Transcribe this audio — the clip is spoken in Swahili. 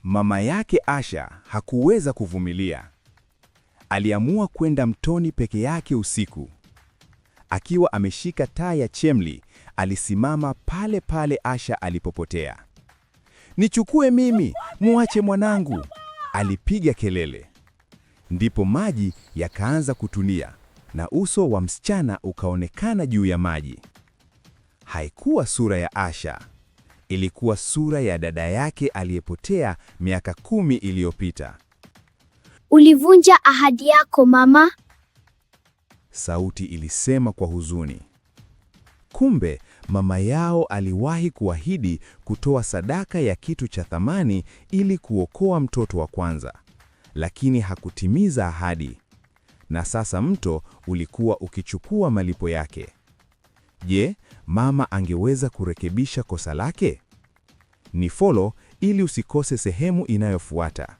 Mama yake Asha hakuweza kuvumilia. Aliamua kwenda mtoni peke yake usiku. Akiwa ameshika taa ya chemli, alisimama pale pale Asha alipopotea. "Nichukue mimi, muache mwanangu!" alipiga kelele. Ndipo maji yakaanza kutulia na uso wa msichana ukaonekana juu ya maji. Haikuwa sura ya Asha. Ilikuwa sura ya dada yake aliyepotea miaka 10 iliyopita. "Ulivunja ahadi yako mama," sauti ilisema kwa huzuni. Kumbe mama yao aliwahi kuahidi kutoa sadaka ya kitu cha thamani ili kuokoa mtoto wa kwanza, lakini hakutimiza ahadi. Na sasa mto ulikuwa ukichukua malipo yake. Je, mama angeweza kurekebisha kosa lake? Ni follow ili usikose sehemu inayofuata.